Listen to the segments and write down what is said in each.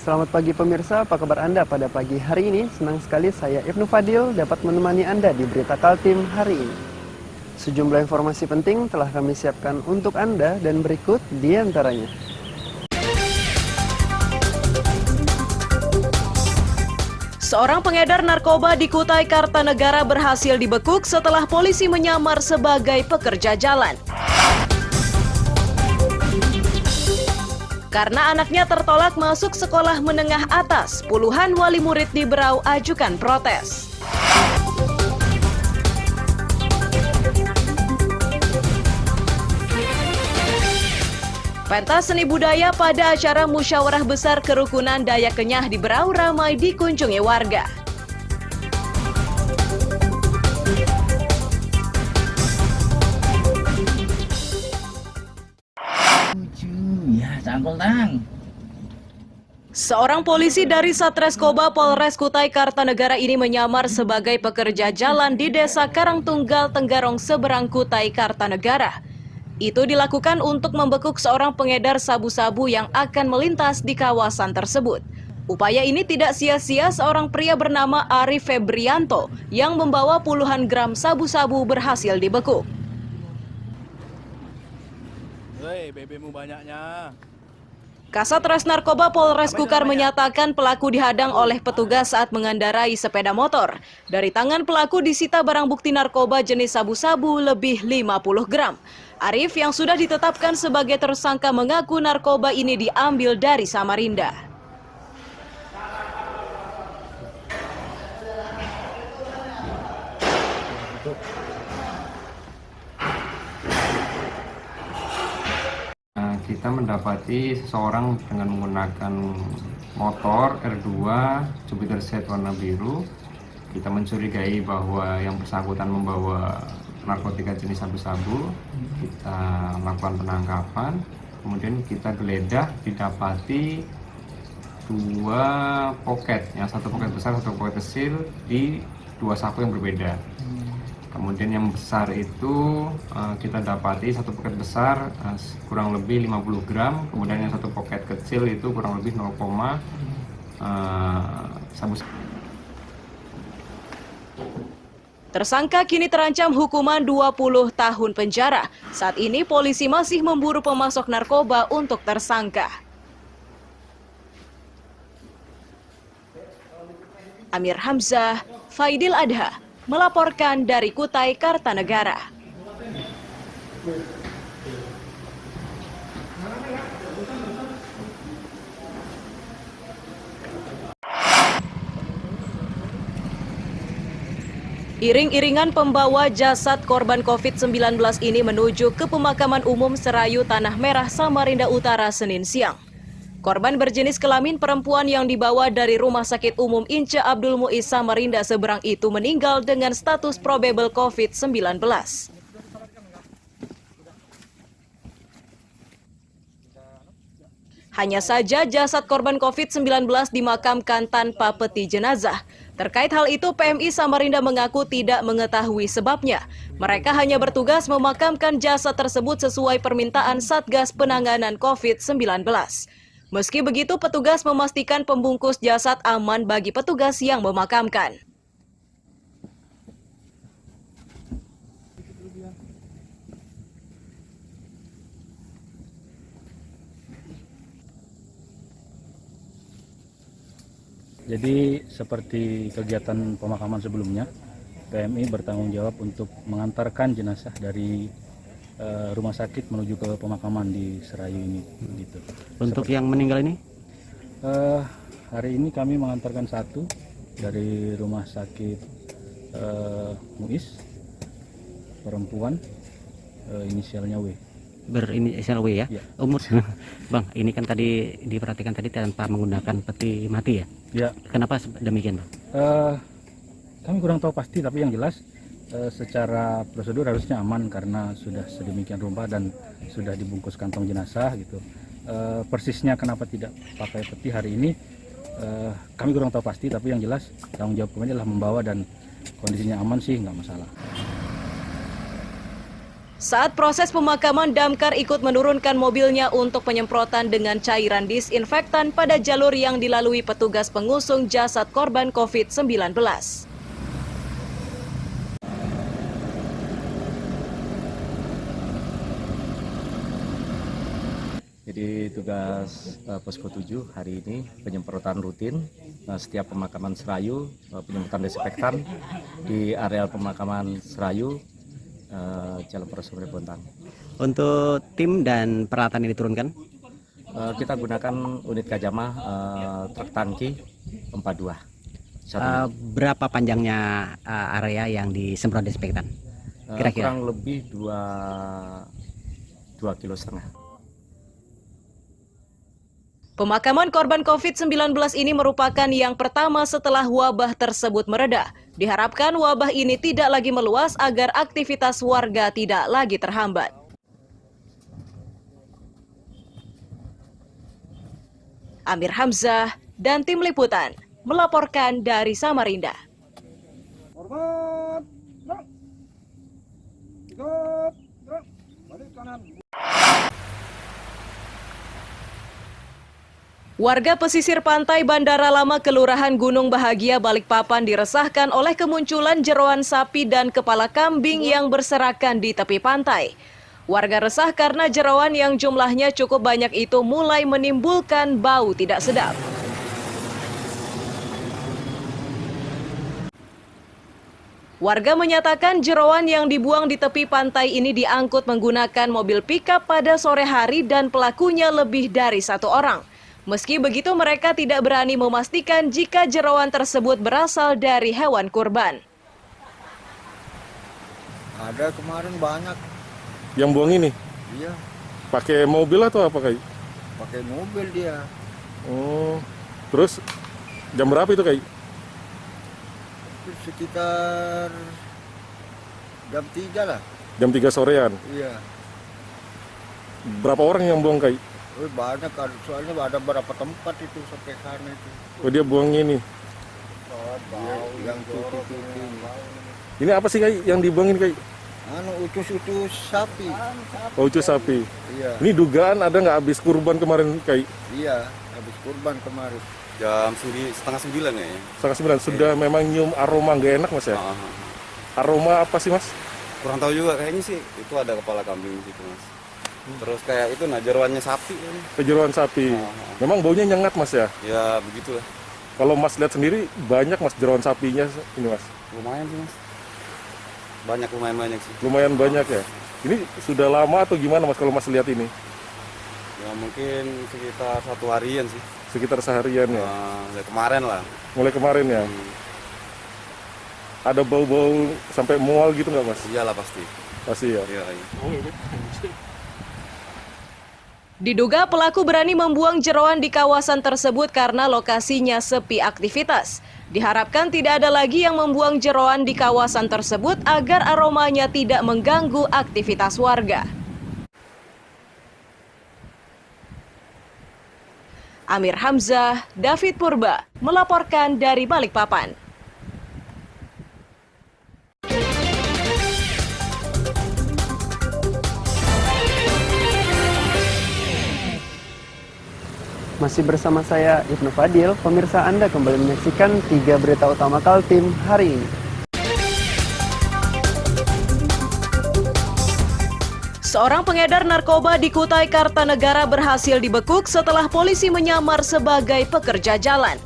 Selamat pagi pemirsa, apa kabar Anda pada pagi hari ini? Senang sekali saya Ibnu Fadil dapat menemani Anda di Berita Kaltim hari ini. Sejumlah informasi penting telah kami siapkan untuk Anda dan berikut di antaranya. Seorang pengedar narkoba di Kutai Kartanegara berhasil dibekuk setelah polisi menyamar sebagai pekerja jalan. Karena anaknya tertolak masuk sekolah menengah atas, puluhan wali murid di Berau ajukan protes. Pentas seni budaya pada acara musyawarah besar kerukunan Dayak Kenyah di Berau ramai dikunjungi warga. Ya, cangkul tang. Seorang polisi dari Satreskoba Polres Kutai Kartanegara ini menyamar sebagai pekerja jalan di Desa Karangtunggal, Tenggarong, seberang Kutai Kartanegara. Itu dilakukan untuk membekuk seorang pengedar sabu-sabu yang akan melintas di kawasan tersebut. Upaya ini tidak sia-sia, seorang pria bernama Arif Febrianto yang membawa puluhan gram sabu-sabu berhasil dibekuk. Hei, bebemu banyaknya. Kasat Res Narkoba Polres Kukar menyatakan pelaku dihadang oleh petugas saat mengendarai sepeda motor. Dari tangan pelaku disita barang bukti narkoba jenis sabu-sabu lebih 50 gram. Arif yang sudah ditetapkan sebagai tersangka mengaku narkoba ini diambil dari Samarinda. Kita mendapati seseorang dengan menggunakan motor R2 Jupiter Z warna biru. Kita mencurigai bahwa yang bersangkutan membawa narkotika jenis sabu-sabu. Kita lakukan penangkapan, kemudian kita geledah, didapati 2 poket, yang satu poket besar, satu poket kecil di 2 saku yang berbeda. Kemudian yang besar itu kita dapati satu poket besar kurang lebih 50 gram, kemudian yang satu poket kecil itu kurang lebih 0, sabu. Tersangka kini terancam hukuman 20 tahun penjara. Saat ini polisi masih memburu pemasok narkoba untuk tersangka. Amir Hamzah, Faidil Adha melaporkan dari Kutai Kartanegara. Iring-iringan pembawa jasad korban COVID-19 ini menuju ke pemakaman umum Serayu Tanah Merah, Samarinda Utara, Senin siang. Korban berjenis kelamin perempuan yang dibawa dari Rumah Sakit Umum Ince Abdul Muiz Samarinda seberang itu meninggal dengan status probable COVID-19. Hanya saja jasad korban COVID-19 dimakamkan tanpa peti jenazah. Terkait hal itu, PMI Samarinda mengaku tidak mengetahui sebabnya. Mereka hanya bertugas memakamkan jasad tersebut sesuai permintaan Satgas Penanganan COVID-19. Meski begitu, petugas memastikan pembungkus jasad aman bagi petugas yang memakamkan. Jadi seperti kegiatan pemakaman sebelumnya, PMI bertanggung jawab untuk mengantarkan jenazah dari rumah sakit menuju ke pemakaman di Serayu ini. Gitu. Untuk yang meninggal ini? Hari ini kami mengantarkan satu dari rumah sakit Muiz, perempuan, inisialnya W. Berinisial W ya? Ya. Umur, Bang, ini kan tadi diperhatikan tadi tanpa menggunakan peti mati ya? Ya. Kenapa demikian, Bang? Kami kurang tahu pasti, tapi yang jelas secara prosedur harusnya aman karena sudah sedemikian rupa dan sudah dibungkus kantong jenazah gitu. Persisnya kenapa tidak pakai peti hari ini kami kurang tahu pasti, tapi yang jelas tanggung jawab kami adalah membawa dan kondisinya aman sih nggak masalah. Saat proses pemakaman, damkar ikut menurunkan mobilnya untuk penyemprotan dengan cairan disinfektan pada jalur yang dilalui petugas pengusung jasad korban COVID-19. Jadi tugas Posko 7 hari ini penyemprotan rutin setiap pemakaman Serayu, penyemprotan desinfektan di areal pemakaman Serayu, Jalan Prof. Bontang. Untuk tim dan peralatan yang diturunkan? Kita gunakan unit Kajama truk tangki 42. Berapa panjangnya area yang disemprot desinfektan? Kira-kira? Kurang lebih 2,5 kilo. Pemakaman korban COVID-19 ini merupakan yang pertama setelah wabah tersebut mereda. Diharapkan wabah ini tidak lagi meluas agar aktivitas warga tidak lagi terhambat. Amir Hamzah dan tim liputan melaporkan dari Samarinda. Warga pesisir pantai Bandara Lama Kelurahan Gunung Bahagia, Balikpapan diresahkan oleh kemunculan jeroan sapi dan kepala kambing yang berserakan di tepi pantai. Warga resah karena jeroan yang jumlahnya cukup banyak itu mulai menimbulkan bau tidak sedap. Warga menyatakan jeroan yang dibuang di tepi pantai ini diangkut menggunakan mobil pickup pada sore hari dan pelakunya lebih dari 1 orang. Meski begitu, mereka tidak berani memastikan jika jeroan tersebut berasal dari hewan kurban. Ada kemarin banyak. Yang buang ini? Iya, Pakai mobil atau apa kayak? pakai mobil dia. Oh, terus jam berapa itu kayak? Itu sekitar jam 3 lah. Jam 3 sorean. Iya. Berapa orang yang buang kayak? Oh, banyak kan, soalnya ada berapa tempat itu sampai sana itu. Oh, dia buang ini. Iya, yang cuci-cuci. Ini apa sih kayak yang dibuangin kayak? Utus-utus sapi. Oh, ucus sapi. Iya, Ini dugaan ada nggak habis kurban kemarin kayak? iya, habis kurban kemarin. Jam 8:30 ya. Setengah 9 sudah memang nyium aroma nggak enak mas ya? Aroma apa sih mas? Kurang tahu juga kayaknya sih itu ada kepala kambing di situ mas. Terus kayak itu jeroannya sapi kan. Kejeroan sapi. Memang baunya nyengat mas ya? Ya begitulah. Kalau mas lihat sendiri banyak mas jeroan sapinya ini mas? Lumayan sih mas. Lumayan banyak sih. Lumayan banyak ya? Ini sudah lama atau gimana mas kalau mas lihat ini? Ya mungkin sekitar 1 harian sih. Sekitar seharian ya? Dari kemarin lah. Mulai kemarin ya? Ada bau-bau sampai mual gitu nggak mas? Iyalah pasti. Pasti ya? Iya. Diduga pelaku berani membuang jeroan di kawasan tersebut karena lokasinya sepi aktivitas. Diharapkan tidak ada lagi yang membuang jeroan di kawasan tersebut agar aromanya tidak mengganggu aktivitas warga. Amir Hamzah, David Purba melaporkan dari Balikpapan. Masih bersama saya Ibnu Fadil, pemirsa Anda kembali menyaksikan 3 berita utama Kaltim hari ini. Seorang pengedar narkoba di Kutai Kartanegara berhasil dibekuk setelah polisi menyamar sebagai pekerja jalan.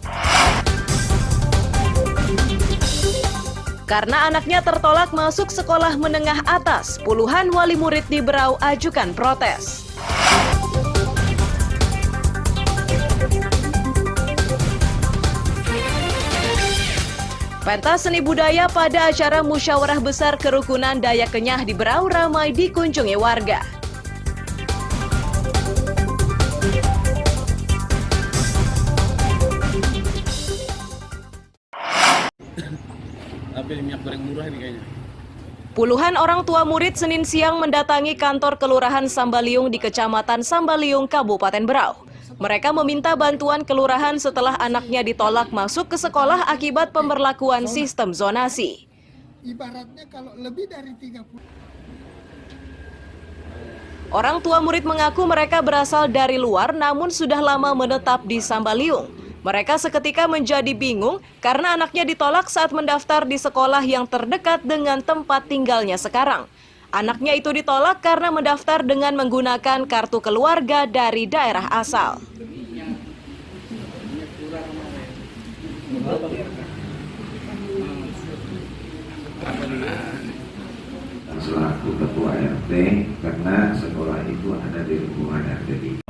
Karena anaknya tertolak masuk sekolah menengah atas, puluhan wali murid di Berau ajukan protes. Pentas seni budaya pada acara musyawarah besar kerukunan Dayak Kenyah di Berau ramai dikunjungi warga. Ambil minyak goreng murah nih kayaknya. Puluhan orang tua murid Senin siang mendatangi kantor Kelurahan Sambaliung di Kecamatan Sambaliung, Kabupaten Berau. Mereka meminta bantuan kelurahan setelah anaknya ditolak masuk ke sekolah akibat pemberlakuan sistem zonasi. Ibaratnya kalau lebih dari 30. Orang tua murid mengaku mereka berasal dari luar namun sudah lama menetap di Sambaliung. Mereka seketika menjadi bingung karena anaknya ditolak saat mendaftar di sekolah yang terdekat dengan tempat tinggalnya sekarang. Anaknya itu ditolak karena mendaftar dengan menggunakan kartu keluarga dari daerah asal. Selaku ketua RT karena sekolah itu ada di lingkungan RT.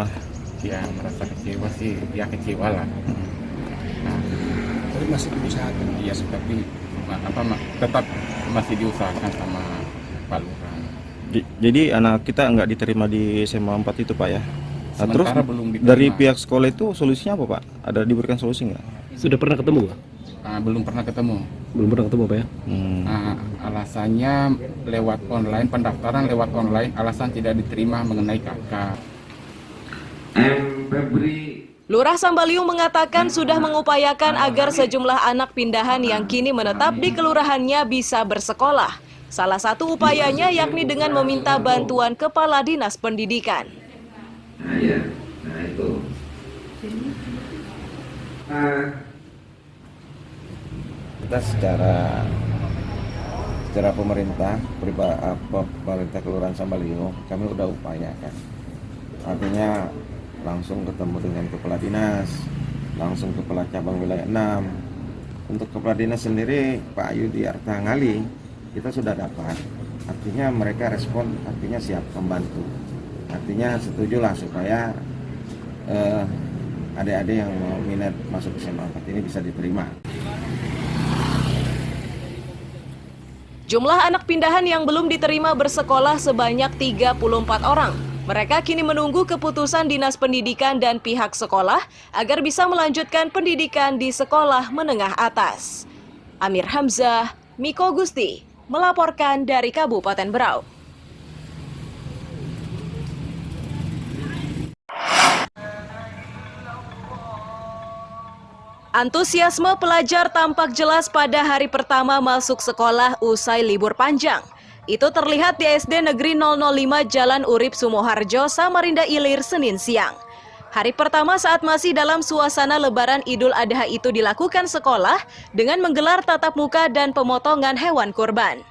Ya merasa kecewa sih, ya kecewa lah. Nah, Tapi masih diusahakan. ya tapi tetap masih diusahakan sama Pak Lurah. Jadi anak kita nggak diterima di SMA 4 itu Pak ya? Nah, terus belum diterima. dari pihak sekolah itu solusinya apa Pak? Ada diberikan solusi nggak? Sudah pernah ketemu Pak? Belum pernah ketemu. Belum pernah ketemu Pak ya? Alasannya lewat online, pendaftaran lewat online, alasan tidak diterima mengenai kakak. Lurah Sambaliung mengatakan sudah mengupayakan agar sejumlah anak pindahan yang kini menetap di kelurahannya bisa bersekolah. Salah satu upayanya yakni dengan meminta bantuan Kepala Dinas Pendidikan. Nah itu. Kita secara pemerintah Kelurahan Sambaliung kami udah upayakan. Artinya langsung ketemu dengan Kepala Dinas, langsung Kepala Cabang Wilayah 6. Untuk Kepala Dinas sendiri Pak Ayudi Arta Ngali kita sudah dapat. Artinya mereka respon, artinya siap membantu. Artinya setujulah supaya adik-adik yang mau minat masuk SMA 4 ini bisa diterima. Jumlah anak pindahan yang belum diterima bersekolah sebanyak 34 orang. Mereka kini menunggu keputusan Dinas Pendidikan dan pihak sekolah agar bisa melanjutkan pendidikan di sekolah menengah atas. Amir Hamzah, Miko Gusti, melaporkan dari Kabupaten Berau. Antusiasme pelajar tampak jelas pada hari pertama masuk sekolah usai libur panjang. Itu terlihat di SD Negeri 005 Jalan Urip Sumoharjo, Samarinda Ilir, Senin siang. Hari pertama saat masih dalam suasana Lebaran Idul Adha itu dilakukan sekolah dengan menggelar tatap muka dan pemotongan hewan kurban.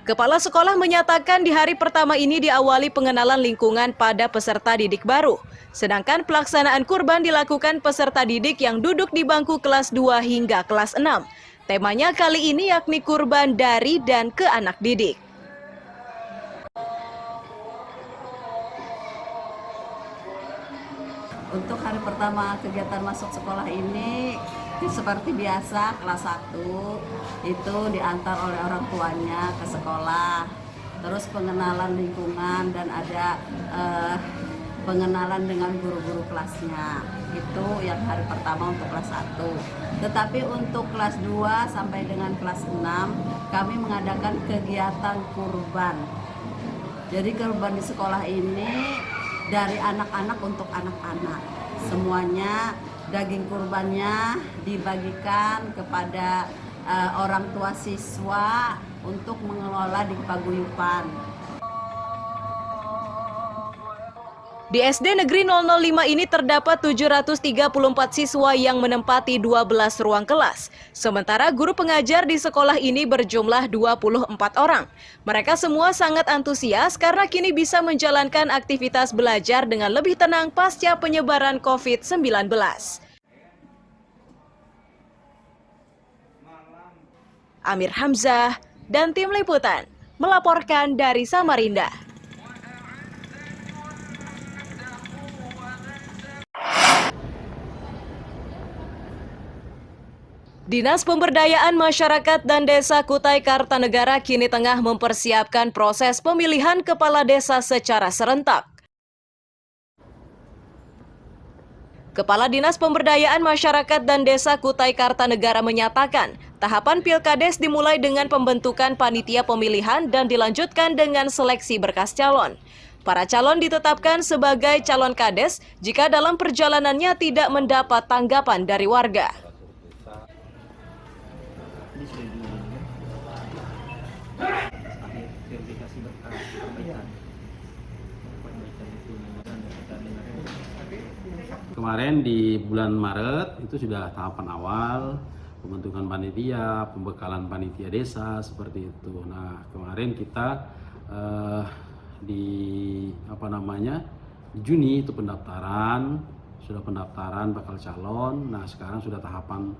Kepala sekolah menyatakan di hari pertama ini diawali pengenalan lingkungan pada peserta didik baru. Sedangkan pelaksanaan kurban dilakukan peserta didik yang duduk di bangku kelas 2 hingga kelas 6. Temanya kali ini yakni kurban dari dan ke anak didik. Untuk hari pertama kegiatan masuk sekolah ini seperti biasa kelas 1 itu diantar oleh orang tuanya ke sekolah. Terus pengenalan lingkungan dan ada pengenalan dengan guru-guru kelasnya. Itu yang hari pertama untuk kelas 1. Tetapi untuk kelas 2 sampai dengan kelas 6 kami mengadakan kegiatan kurban. Jadi kurban di sekolah ini dari anak-anak untuk anak-anak. Semuanya daging kurbannya dibagikan kepada orang tua siswa untuk mengelola di paguyuban. Di SD Negeri 005 ini terdapat 734 siswa yang menempati 12 ruang kelas. Sementara guru pengajar di sekolah ini berjumlah 24 orang. Mereka semua sangat antusias karena kini bisa menjalankan aktivitas belajar dengan lebih tenang pasca penyebaran COVID-19. Amir Hamzah dan tim liputan melaporkan dari Samarinda. Dinas Pemberdayaan Masyarakat dan Desa Kutai Kartanegara kini tengah mempersiapkan proses pemilihan kepala desa secara serentak. Kepala Dinas Pemberdayaan Masyarakat dan Desa Kutai Kartanegara menyatakan, tahapan Pilkades dimulai dengan pembentukan panitia pemilihan dan dilanjutkan dengan seleksi berkas calon. Para calon ditetapkan sebagai calon kades jika dalam perjalanannya tidak mendapat tanggapan dari warga. verifikasi berkas perbaikan. Kemarin di bulan Maret itu sudah tahapan awal pembentukan panitia, pembekalan panitia desa seperti itu. Nah, kemarin kita di Juni itu pendaftaran, sudah pendaftaran bakal calon. Nah, sekarang sudah tahapan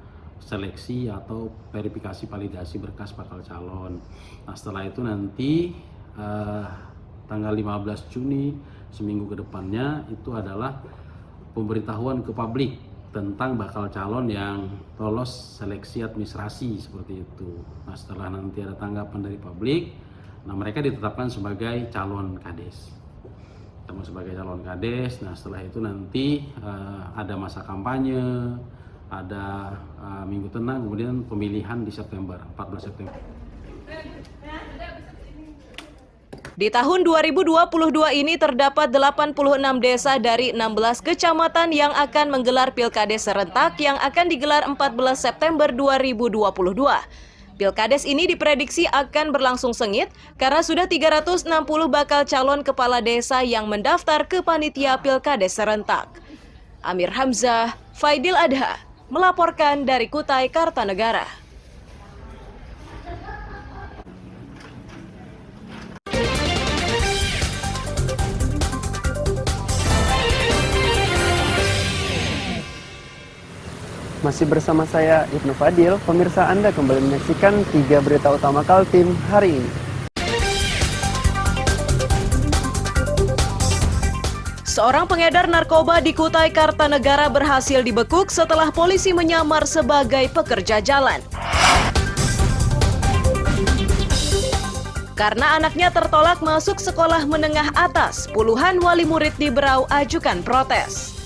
seleksi atau verifikasi validasi berkas bakal calon. Nah, setelah itu nanti tanggal 15 Juni seminggu ke depannya itu adalah pemberitahuan ke publik tentang bakal calon yang lolos seleksi administrasi seperti itu. Nah, setelah nanti ada tanggapan dari publik, nah mereka ditetapkan sebagai calon kades. Sebagai calon kades. Nah, setelah itu nanti ada masa kampanye, ada minggu tenang, kemudian pemilihan di September, 14 September. Di tahun 2022 ini terdapat 86 desa dari 16 kecamatan yang akan menggelar Pilkades serentak yang akan digelar 14 September 2022. Pilkades ini diprediksi akan berlangsung sengit karena sudah 360 bakal calon kepala desa yang mendaftar ke panitia Pilkades serentak. Amir Hamzah, Faidil Adha, melaporkan dari Kutai Kartanegara. Masih bersama saya Ibnu Fadil, pemirsa Anda kembali menyaksikan 3 berita utama Kaltim hari ini. Seorang pengedar narkoba di Kutai Kartanegara berhasil dibekuk setelah polisi menyamar sebagai pekerja jalan. Karena anaknya tertolak masuk sekolah menengah atas, puluhan wali murid di Berau ajukan protes.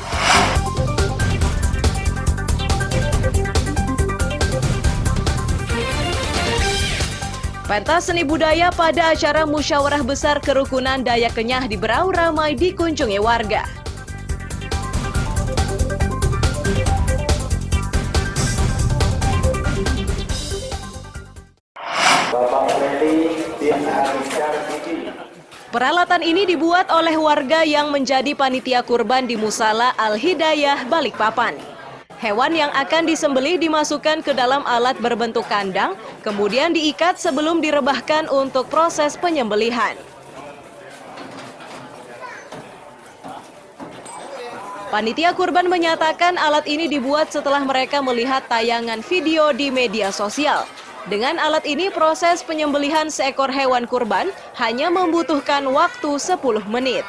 Pentas seni budaya pada acara musyawarah besar kerukunan Dayak Kenyah di Berau ramai dikunjungi warga. Peralatan ini dibuat oleh warga yang menjadi panitia kurban di Musala Al-Hidayah, Balikpapan. Hewan yang akan disembelih dimasukkan ke dalam alat berbentuk kandang, kemudian diikat sebelum direbahkan untuk proses penyembelihan. Panitia kurban menyatakan alat ini dibuat setelah mereka melihat tayangan video di media sosial. Dengan alat ini proses penyembelihan seekor hewan kurban hanya membutuhkan waktu 10 menit.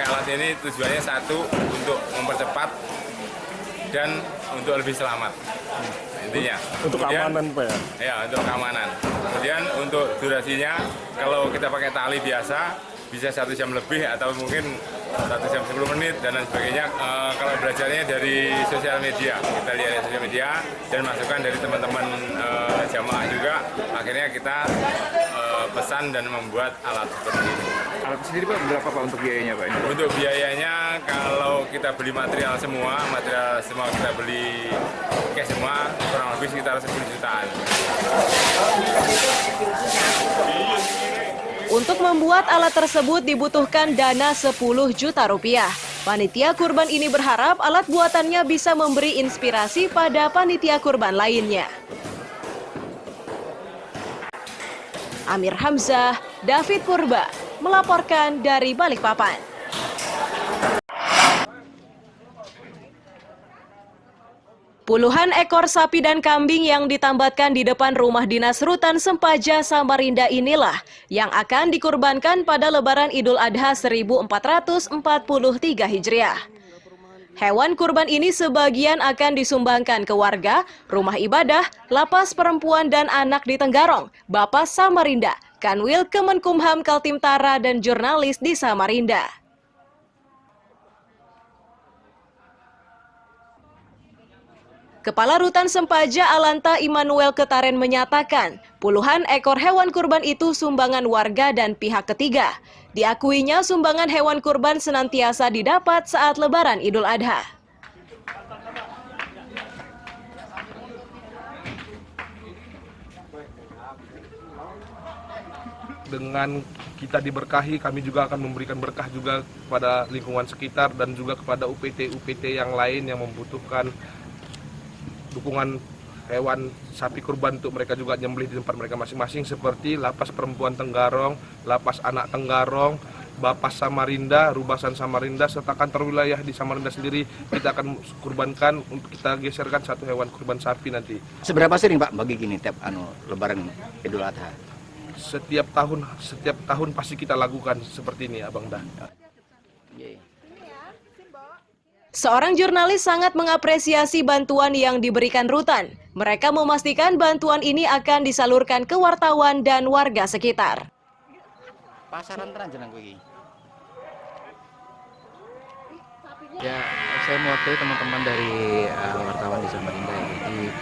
Alat ini tujuannya satu, untuk mempercepat dan untuk lebih selamat intinya. Untuk keamanan Pak ya? Ya, untuk keamanan. Kemudian untuk durasinya, kalau kita pakai tali biasa bisa 1 jam lebih atau mungkin 1 jam 10 menit dan lain sebagainya. Kalau belajarnya dari sosial media, kita lihat dari sosial media dan masukan dari teman-teman jamaah juga, akhirnya kita pesan dan membuat alat seperti ini. Alat sendiri Pak berapa Pak untuk biayanya Pak? Untuk biayanya kalau kita beli material semua kita beli cash semua, kurang lebih sekitar 10 jutaan. Untuk membuat alat tersebut dibutuhkan dana 10 juta rupiah. Panitia kurban ini berharap alat buatannya bisa memberi inspirasi pada panitia kurban lainnya. Amir Hamzah, David Purba, melaporkan dari Balikpapan. Puluhan ekor sapi dan kambing yang ditambatkan di depan rumah dinas Rutan Sempaja, Samarinda inilah yang akan dikurbankan pada Lebaran Idul Adha 1443 Hijriah. Hewan kurban ini sebagian akan disumbangkan ke warga, rumah ibadah, lapas perempuan dan anak di Tenggarong, Bapas Samarinda, Kanwil Kemenkumham Kaltim Tara, dan jurnalis di Samarinda. Kepala Rutan Sempaja Alanta Immanuel Ketaren menyatakan, puluhan ekor hewan kurban itu sumbangan warga dan pihak ketiga. Diakuinya sumbangan hewan kurban senantiasa didapat saat Lebaran Idul Adha. Dengan kita diberkahi, kami juga akan memberikan berkah juga kepada lingkungan sekitar dan juga kepada UPT-UPT yang lain yang membutuhkan dukungan hewan sapi kurban untuk mereka juga nyembelih di tempat mereka masing-masing, seperti Lapas Perempuan Tenggarong, Lapas Anak Tenggarong, Bapas Samarinda, Rubasan Samarinda, serta kantor wilayah di Samarinda sendiri kita akan kurbankan untuk kita geserkan satu hewan kurban sapi nanti. Seberapa sering Pak bagi gini tiap Lebaran Idul Adha? Setiap tahun pasti kita lakukan seperti ini, Abang Dah. Seorang jurnalis sangat mengapresiasi bantuan yang diberikan Rutan. Mereka memastikan bantuan ini akan disalurkan ke wartawan dan warga sekitar. Pasaran teran jeneng kuwi. Ya, saya mewakili teman-teman dari wartawan di Samarinda. Jadi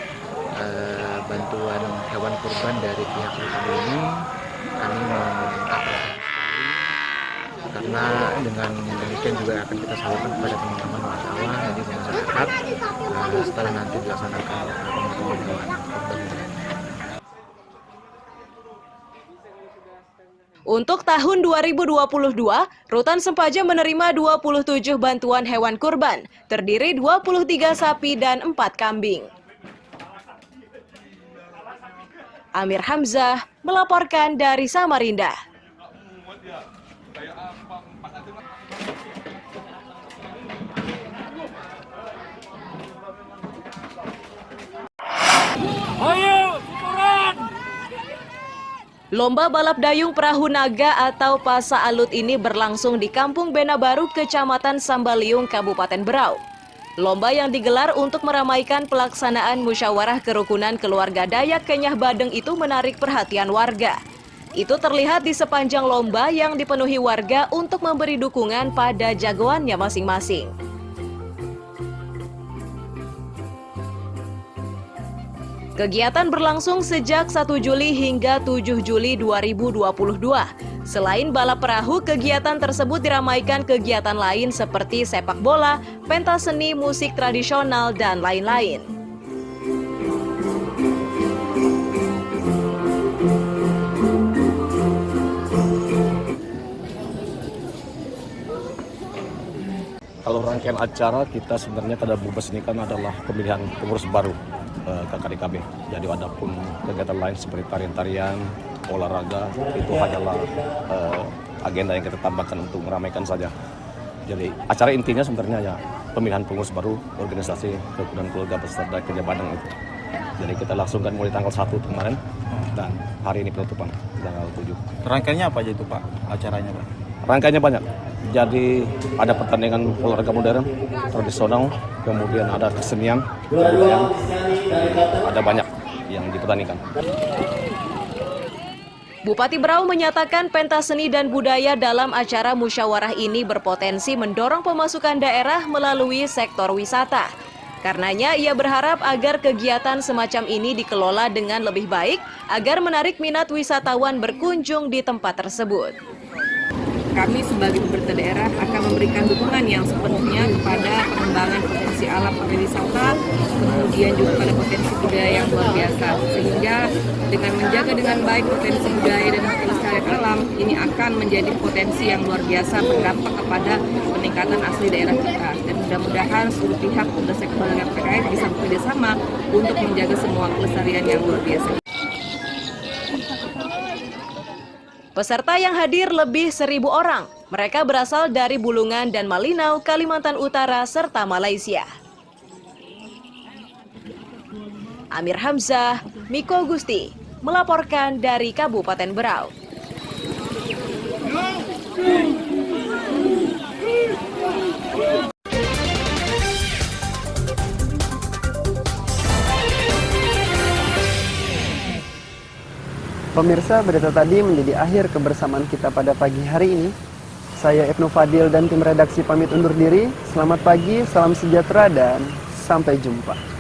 bantuan hewan kurban dari pihak Rutan ini kami mengapresiasi karena dengan demikian juga akan kita salurkan kepada teman-teman wartawan dan juga masyarakat setelah nanti dilaksanakan pemakaman hewan kurban. Untuk tahun 2022, Rutan Sempaja menerima 27 bantuan hewan kurban, terdiri 23 sapi dan 4 kambing. Amir Hamzah melaporkan dari Samarinda. Lomba balap dayung perahu naga atau Pasa Alut ini berlangsung di Kampung Bena Baru, Kecamatan Sambaliung, Kabupaten Berau. Lomba yang digelar untuk meramaikan pelaksanaan musyawarah kerukunan keluarga Dayak Kenyah Badeng itu menarik perhatian warga. Itu terlihat di sepanjang lomba yang dipenuhi warga untuk memberi dukungan pada jagoannya masing-masing. Kegiatan berlangsung sejak 1 Juli hingga 7 Juli 2022. Selain balap perahu, kegiatan tersebut diramaikan kegiatan lain seperti sepak bola, pentas seni, musik tradisional, dan lain-lain. Kalau rangkaian acara kita sebenarnya pada Bubes ini kan adalah pemilihan pengurus baru KKDKB. Jadi ada pun kegiatan lain seperti tarian-tarian, olahraga, itu hanyalah agenda yang kita tambahkan untuk meramaikan saja. Jadi acara intinya sebenarnya ya pemilihan pengurus baru organisasi kerukunan keluarga besar Dayak Kenyah Badeng itu. Jadi kita langsungkan mulai tanggal 1 kemarin dan hari ini penutupan tanggal 7. Rangkaiannya apa aja itu Pak acaranya Pak? Rangkaiannya banyak. Jadi ada pertandingan olahraga modern, tradisional, kemudian ada kesenian, kemudian ada banyak yang dipertandingkan. Bupati Berau menyatakan pentas seni dan budaya dalam acara musyawarah ini berpotensi mendorong pemasukan daerah melalui sektor wisata. Karenanya ia berharap agar kegiatan semacam ini dikelola dengan lebih baik agar menarik minat wisatawan berkunjung di tempat tersebut. Kami sebagai pemerintah daerah akan memberikan dukungan yang sepenuhnya kepada pengembangan potensi alam pariwisata, kemudian juga pada potensi budaya yang luar biasa. Sehingga dengan menjaga dengan baik potensi budaya dan kelestarian alam, ini akan menjadi potensi yang luar biasa berdampak kepada peningkatan asli daerah kita. Dan mudah-mudahan seluruh pihak dan sektor yang terkait bisa bekerja sama untuk menjaga semua kelestarian yang luar biasa. Peserta yang hadir lebih 1.000 orang. Mereka berasal dari Bulungan dan Malinau, Kalimantan Utara, serta Malaysia. Amir Hamzah, Miko Gusti, melaporkan dari Kabupaten Berau. Pemirsa, berita tadi menjadi akhir kebersamaan kita pada pagi hari ini. Saya Ibnu Fadil dan tim redaksi pamit undur diri. Selamat pagi, salam sejahtera, dan sampai jumpa.